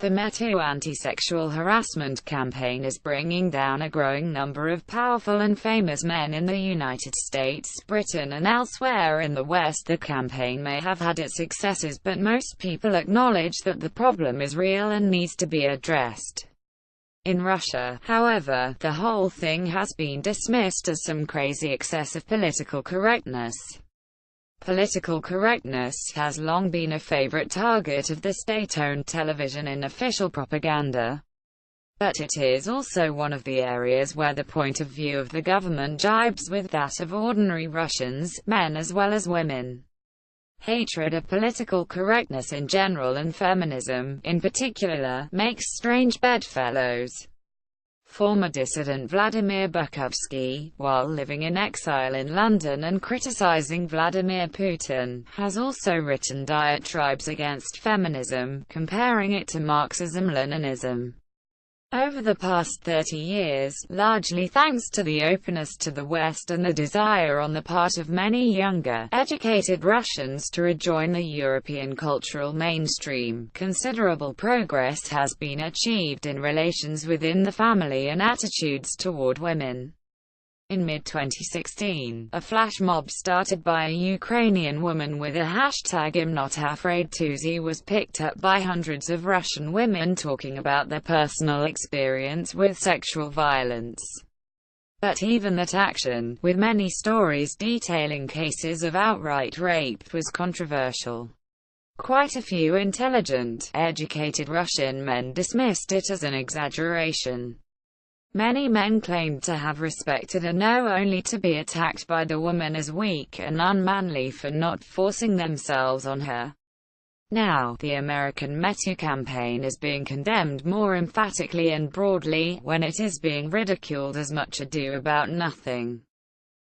The #MeToo anti-sexual harassment campaign is bringing down a growing number of powerful and famous men in the United States, Britain and elsewhere in the West. The campaign may have had its successes, but most people acknowledge that the problem is real and needs to be addressed. In Russia, however, the whole thing has been dismissed as some crazy excess of political correctness. Political correctness has long been a favorite target of the state-owned television in official propaganda. But it is also one of the areas where the point of view of the government jibes with that of ordinary Russians, men as well as women. Hatred of political correctness in general and feminism, in particular, makes strange bedfellows. Former dissident Vladimir Bukovsky, while living in exile in London and criticizing Vladimir Putin, has also written diatribes against feminism, comparing it to Marxism-Leninism. Over the past 30 years, largely thanks to the openness to the West and the desire on the part of many younger, educated Russians to rejoin the European cultural mainstream, considerable progress has been achieved in relations within the family and attitudes toward women. In mid-2016, a flash mob started by a Ukrainian woman with a hashtag #ImNotAfraidToSee was picked up by hundreds of Russian women talking about their personal experience with sexual violence. But even that action, with many stories detailing cases of outright rape, was controversial. Quite a few intelligent, educated Russian men dismissed it as an exaggeration. Many men claimed to have respected her, know only to be attacked by the woman as weak and unmanly for not forcing themselves on her. Now, the American #MeToo campaign is being condemned more emphatically and broadly, when it is being ridiculed as much ado about nothing.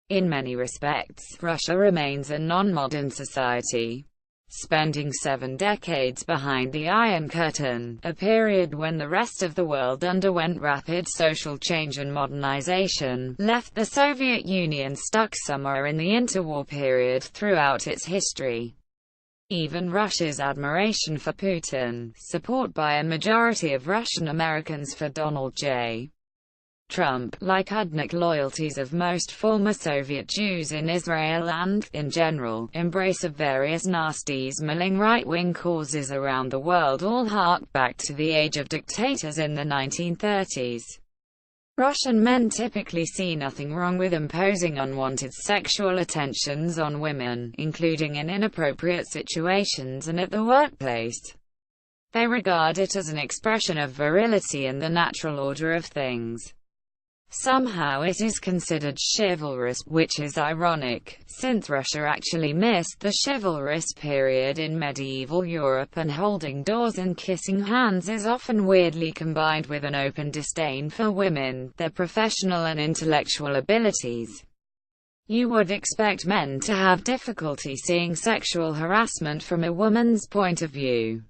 In many respects, Russia remains a non-modern society, spending 7 decades behind the Iron Curtain, a period when the rest of the world underwent rapid social change and modernization, left the Soviet Union stuck somewhere in the interwar period throughout its history. Even Russia's admiration for Putin, support by a majority of Russian Americans for Donald J. Trump, like ethnic loyalties of most former Soviet Jews in Israel and, in general, embrace of various nasty smelling right-wing causes around the world all hark back to the age of dictators in the 1930s. Russian men typically see nothing wrong with imposing unwanted sexual attentions on women, including in inappropriate situations and at the workplace. They regard it as an expression of virility and the natural order of things. Somehow it is considered chivalrous, which is ironic, since Russia actually missed the chivalrous period in medieval Europe, and holding doors and kissing hands is often weirdly combined with an open disdain for women, their professional and intellectual abilities. You would expect men to have difficulty seeing sexual harassment from a woman's point of view.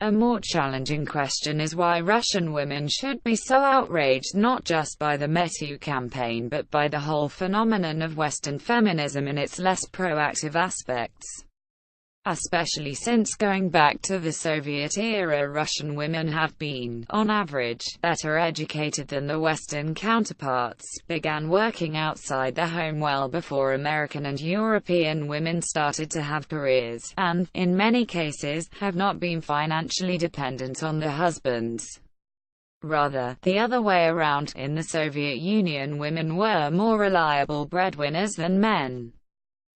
A more challenging question is why Russian women should be so outraged not just by the #MeToo campaign but by the whole phenomenon of Western feminism in its less proactive aspects. Especially since going back to the Soviet era, Russian women have been, on average, better educated than their Western counterparts, began working outside the home well before American and European women started to have careers, and, in many cases, have not been financially dependent on their husbands. Rather, the other way around, in the Soviet Union women were more reliable breadwinners than men.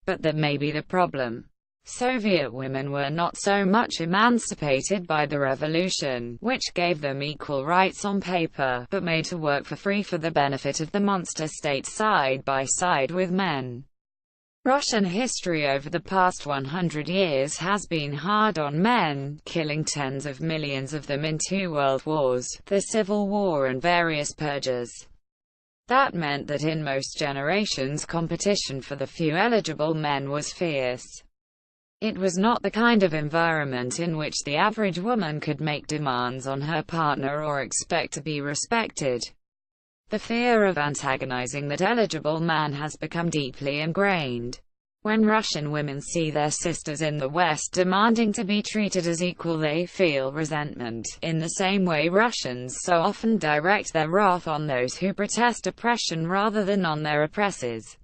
But that may be the problem. Soviet women were not so much emancipated by the revolution, which gave them equal rights on paper, but made to work for free for the benefit of the monster state side by side with men. Russian history over the past 100 years has been hard on men, killing tens of millions of them in 2 world wars, the Civil War and various purges. That meant that in most generations competition for the few eligible men was fierce. It was not the kind of environment in which the average woman could make demands on her partner or expect to be respected. The fear of antagonizing that eligible man has become deeply ingrained. When Russian women see their sisters in the West demanding to be treated as equal, they feel resentment. In the same way, Russians so often direct their wrath on those who protest oppression rather than on their oppressors.